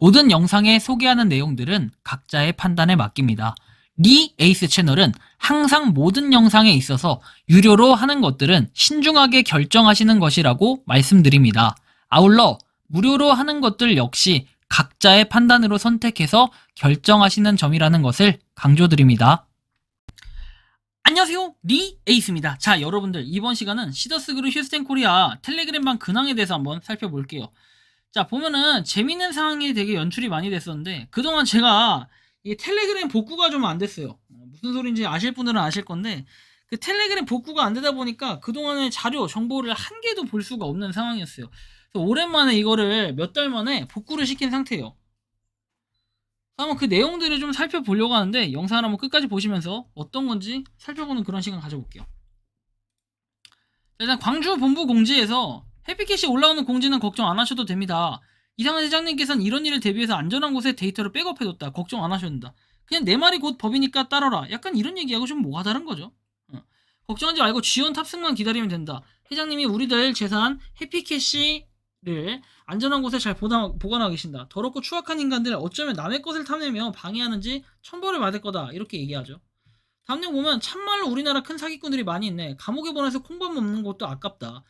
모든 영상에 소개하는 내용들은 각자의 판단에 맡깁니다. 리 에이스 채널은 항상 모든 영상에 있어서 유료로 하는 것들은 신중하게 결정하시는 것이라고 말씀드립니다. 아울러 무료로 하는 것들 역시 각자의 판단으로 선택해서 결정하시는 점이라는 것을 강조드립니다. 안녕하세요, 리 에이스입니다. 자, 여러분들, 이번 시간은 시더스그룹 휴스텐 코리아 텔레그램방 근황에 대해서 한번 살펴볼게요. 자, 보면은 재밌는 상황이 되게 연출이 많이 됐었는데, 그동안 제가 이 텔레그램 복구가 좀 안 됐어요. 무슨 소리인지 아실 분들은 아실 건데, 그 텔레그램 복구가 안 되다 보니까 그동안의 자료, 정보를 한 개도 볼 수가 없는 상황이었어요. 그래서 오랜만에 이거를 몇 달 만에 복구를 시킨 상태예요. 한번 그 내용들을 좀 살펴보려고 하는데, 영상을 한번 끝까지 보시면서 어떤 건지 살펴보는 그런 시간 가져볼게요. 일단 광주 본부 공지에서 해피캐시 올라오는 공지는 걱정 안 하셔도 됩니다. 이상한 회장님께서는 이런 일을 대비해서 안전한 곳에 데이터를 백업해뒀다. 걱정 안 하셔도 된다. 그냥 내 말이 곧 법이니까 따라라. 약간 이런 얘기하고 좀 뭐가 다른 거죠. 걱정하지 말고 지원 탑승만 기다리면 된다. 회장님이 우리들 재산 해피캐시를 안전한 곳에 잘 보관하고 계신다. 더럽고 추악한 인간들 어쩌면 남의 것을 탐내며 방해하는지 천벌을 받을 거다. 이렇게 얘기하죠. 다음 내용 보면 참말로 우리나라 큰 사기꾼들이 많이 있네. 감옥에 보내서 콩밥 먹는 것도 아깝다.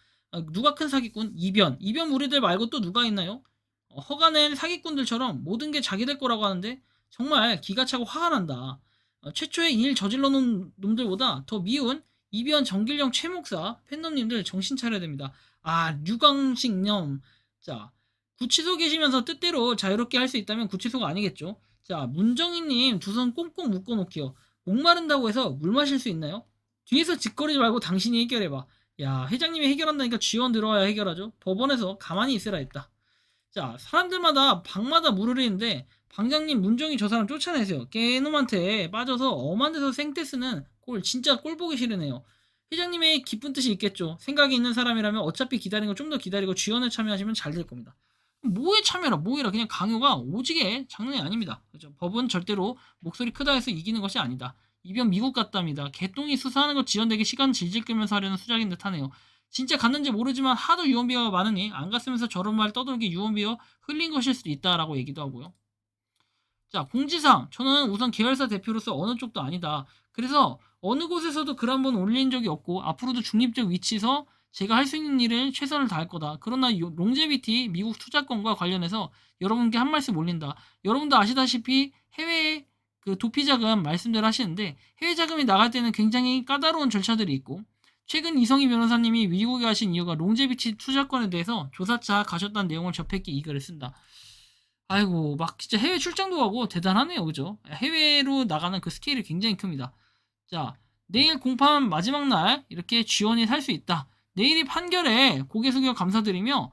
누가 큰 사기꾼? 이변 우리들 말고 또 누가 있나요? 허가낸 사기꾼들처럼 모든 게 자기들 거라고 하는데 정말 기가 차고 화가 난다. 최초의 일 저질러 놓은 놈들보다 더 미운 이변 정길령 최 목사 팬덤님들 정신 차려야 됩니다. 류광식념. 자, 구치소 계시면서 뜻대로 자유롭게 할 수 있다면 구치소가 아니겠죠. 자, 문정희님 두 손 꽁꽁 묶어놓기요. 목마른다고 해서 물 마실 수 있나요? 뒤에서 짓거리지 말고 당신이 해결해봐. 야, 회장님이 해결한다니까 지원 들어와야 해결하죠. 법원에서 가만히 있으라 했다. 자, 사람들마다 방마다 물을 흐리는데 방장님 문정희 저 사람 쫓아내세요. 걔놈한테 빠져서 엄한 데서 생떼 쓰는 꼴 진짜 꼴 보기 싫으네요. 회장님의 깊은 뜻이 있겠죠. 생각이 있는 사람이라면 어차피 기다리는 거 좀 더 기다리고 지원에 참여하시면 잘 될 겁니다. 뭐에 참여라 뭐해라 그냥 강요가 오지게 장난이 아닙니다. 그렇죠? 법은 절대로 목소리 크다 해서 이기는 것이 아니다. 이변 미국 같답니다. 개똥이 수사하는 거 지연되게 시간 질질 끌면서 하려는 수작인 듯 하네요. 진짜 갔는지 모르지만 하도 유언비어가 많으니 안 갔으면서 저런 말 떠돌게 유언비어 흘린 것일 수도 있다라고 얘기도 하고요. 자, 공지사항. 저는 우선 계열사 대표로서 어느 쪽도 아니다. 그래서 어느 곳에서도 글 한 번 올린 적이 없고 앞으로도 중립적 위치에서 제가 할 수 있는 일을 최선을 다할 거다. 그러나 롱제비티 미국 투자권과 관련해서 여러분께 한 말씀 올린다. 여러분도 아시다시피 해외 그 도피자금 말씀들 하시는데 해외 자금이 나갈 때는 굉장히 까다로운 절차들이 있고 최근 이성희 변호사님이 미국에 가신 이유가 롱제비티 투자권에 대해서 조사차 가셨다는 내용을 접했기에 이 글을 쓴다. 아이고 막 진짜 해외 출장도 가고 대단하네요. 그죠? 해외로 나가는 그 스케일이 굉장히 큽니다. 자, 내일 공판 마지막 날 이렇게 지원이 살 수 있다. 내일이 판결에 고개 숙여 감사드리며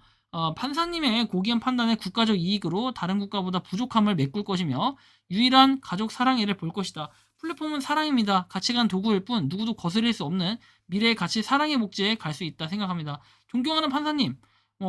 판사님의 고귀한 판단에 국가적 이익으로 다른 국가보다 부족함을 메꿀 것이며 유일한 가족 사랑회를 볼 것이다. 플랫폼은 사랑입니다. 가치관 도구일 뿐 누구도 거스릴 수 없는 미래의 가치 사랑의 목재에 갈 수 있다 생각합니다. 존경하는 판사님,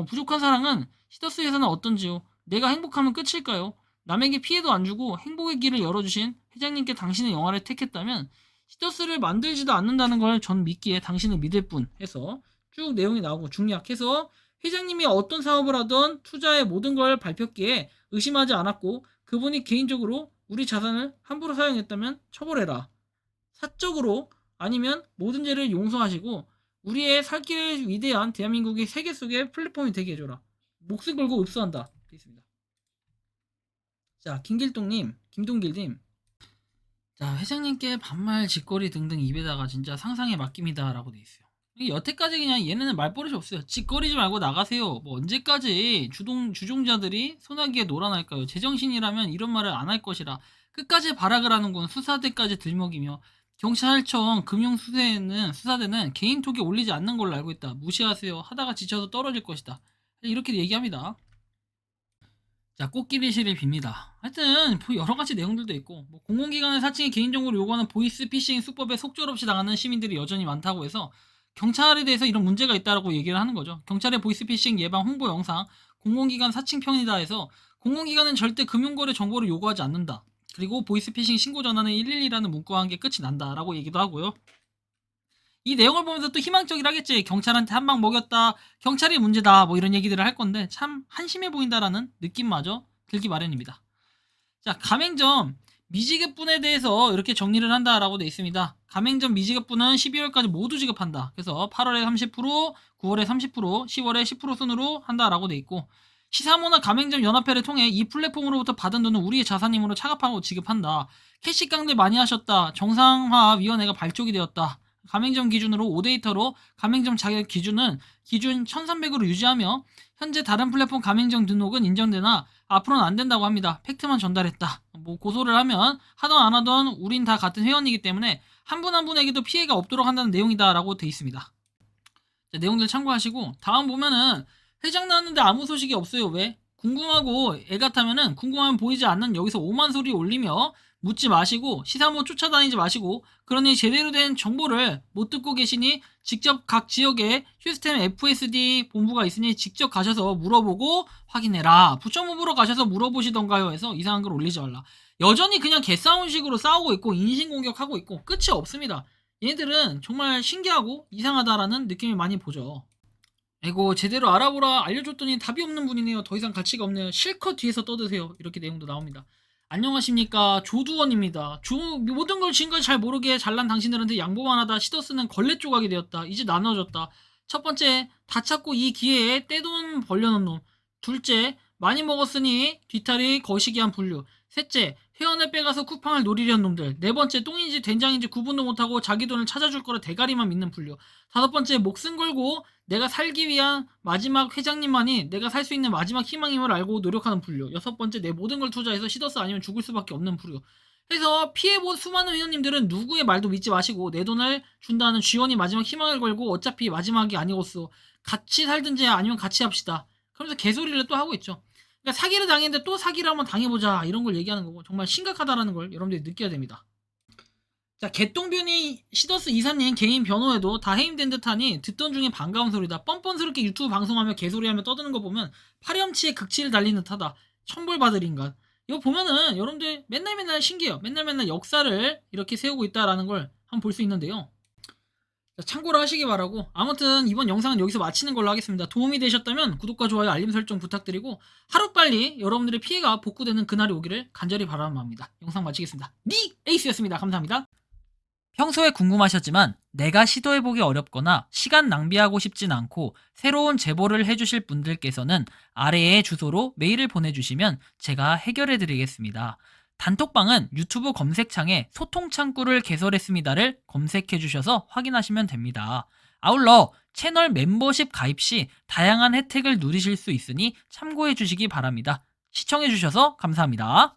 부족한 사랑은 시더스에서는 어떤지요? 내가 행복하면 끝일까요? 남에게 피해도 안 주고 행복의 길을 열어주신 회장님께 당신의 영화를 택했다면 시더스를 만들지도 않는다는 걸 전 믿기에 당신을 믿을 뿐 해서 쭉 내용이 나오고 중략해서 회장님이 어떤 사업을 하던 투자의 모든 걸 밝혔기에 의심하지 않았고 그분이 개인적으로 우리 자산을 함부로 사용했다면 처벌해라. 사적으로 아니면 모든 죄를 용서하시고 우리의 살 길을 위대한 대한민국의 세계 속의 플랫폼이 되게 해줘라. 목숨 걸고 읍수한다. 되어 있습니다. 자, 김동길님. 자, 회장님께 반말, 짓거리 등등 입에다가 진짜 상상에 맡깁니다. 라고 돼 있어요. 여태까지 그냥 얘네는 말버릇이 없어요. 짓거리지 말고 나가세요. 뭐 언제까지 주종자들이 소나기에 놀아날까요? 제정신이라면 이런 말을 안 할 것이라. 끝까지 발악을 하는군. 수사대까지 들먹이며. 경찰청 수사대는 개인 톡에 올리지 않는 걸로 알고 있다. 무시하세요. 하다가 지쳐서 떨어질 것이다. 이렇게 얘기합니다. 자, 꽃길이 시를 빕니다. 하여튼 여러가지 내용들도 있고 공공기관의 사칭에 개인정보를 요구하는 보이스피싱 수법에 속절없이 당하는 시민들이 여전히 많다고 해서 경찰에 대해서 이런 문제가 있다고 얘기를 하는 거죠. 경찰의 보이스피싱 예방 홍보 영상 공공기관 사칭 편이다 해서 공공기관은 절대 금융거래 정보를 요구하지 않는다. 그리고 보이스피싱 신고 전화는 112라는 문구와 함께 끝이 난다라고 얘기도 하고요. 이 내용을 보면서 또 희망적이라겠지. 경찰한테 한 방 먹였다. 경찰이 문제다. 뭐 이런 얘기들을 할 건데 참 한심해 보인다라는 느낌마저 들기 마련입니다. 자, 가맹점 미지급분에 대해서 이렇게 정리를 한다라고 되어 있습니다. 가맹점 미지급분은 12월까지 모두 지급한다. 그래서 8월에 30%, 9월에 30%, 10월에 10% 순으로 한다라고 되어 있고, 시사모나 가맹점 연합회를 통해 이 플랫폼으로부터 받은 돈은 우리의 자산임으로 차감하고 지급한다. 캐시 깡들 많이 하셨다. 정상화위원회가 발족이 되었다. 가맹점 기준으로 5데이터로 가맹점 자격 기준 1300으로 유지하며 현재 다른 플랫폼 가맹점 등록은 인정되나 앞으로는 안 된다고 합니다. 팩트만 전달했다. 뭐 고소를 하면 하던 안 하던 우린 다 같은 회원이기 때문에 한 분 한 분에게도 피해가 없도록 한다는 내용이다 라고 돼 있습니다. 자, 내용들 참고하시고 다음 보면은 회장 나왔는데 아무 소식이 없어요. 왜? 궁금하고 애 같으면은 궁금하면 보이지 않는 여기서 오만 소리 올리며 묻지 마시고 시사모 쫓아다니지 마시고, 그러니 제대로 된 정보를 못 듣고 계시니 직접 각 지역에 시스템 FSD 본부가 있으니 직접 가셔서 물어보고 확인해라. 부처무부로 가셔서 물어보시던가요 해서 이상한 걸 올리지 말라. 여전히 그냥 개싸움식으로 싸우고 있고 인신공격하고 있고 끝이 없습니다. 얘네들은 정말 신기하고 이상하다라는 느낌이 많이 보죠. 아이고, 제대로 알아보라 알려줬더니 답이 없는 분이네요. 더 이상 가치가 없네요. 실컷 뒤에서 떠드세요. 이렇게 내용도 나옵니다. 안녕하십니까, 조두원입니다. 모든 걸 지금까지 잘 모르게 잘난 당신들한테 양보만 하다 시더스는 걸레 조각이 되었다. 이제 나눠졌다. 첫 번째, 다 찾고 이 기회에 떼돈 벌려놓은 놈. 둘째, 많이 먹었으니 뒤탈이 거시기한 분류. 셋째, 회원을 빼가서 쿠팡을 노리려는 놈들. 네 번째, 똥인지 된장인지 구분도 못하고 자기 돈을 찾아줄 거라 대가리만 믿는 분류. 다섯 번째, 목숨 걸고 내가 살기 위한 마지막 회장님만이 내가 살 수 있는 마지막 희망임을 알고 노력하는 분류. 여섯 번째, 내 모든 걸 투자해서 시더스 아니면 죽을 수밖에 없는 분류. 그래서 피해본 수많은 회원님들은 누구의 말도 믿지 마시고 내 돈을 준다는 쥐원이 마지막 희망을 걸고 어차피 마지막이 아니겠소. 같이 살든지 아니면 같이 합시다. 그러면서 개소리를 또 하고 있죠. 그러니까 사기를 당했는데 또 사기를 한번 당해보자 이런 걸 얘기하는 거고, 정말 심각하다라는 걸 여러분들이 느껴야 됩니다. 자, 개똥변이 시더스 이사님 개인 변호에도 다 해임된 듯하니 듣던 중에 반가운 소리다. 뻔뻔스럽게 유튜브 방송하며 개소리하며 떠드는 거 보면 파렴치에 극치를 달리는 듯하다. 천벌받을 인간. 이거 보면은 여러분들 맨날 신기해요. 맨날 역사를 이렇게 세우고 있다라는 걸 한번 볼 수 있는데요. 자, 참고로 하시기 바라고, 아무튼 이번 영상은 여기서 마치는 걸로 하겠습니다. 도움이 되셨다면 구독과 좋아요 알림 설정 부탁드리고 하루빨리 여러분들의 피해가 복구되는 그날이 오기를 간절히 바라봅니다. 영상 마치겠습니다. 니 에이스였습니다. 감사합니다. 평소에 궁금하셨지만 내가 시도해보기 어렵거나 시간 낭비하고 싶진 않고 새로운 제보를 해주실 분들께서는 아래의 주소로 메일을 보내주시면 제가 해결해드리겠습니다. 단톡방은 유튜브 검색창에 소통창구를 개설했습니다를 검색해주셔서 확인하시면 됩니다. 아울러 채널 멤버십 가입 시 다양한 혜택을 누리실 수 있으니 참고해주시기 바랍니다. 시청해주셔서 감사합니다.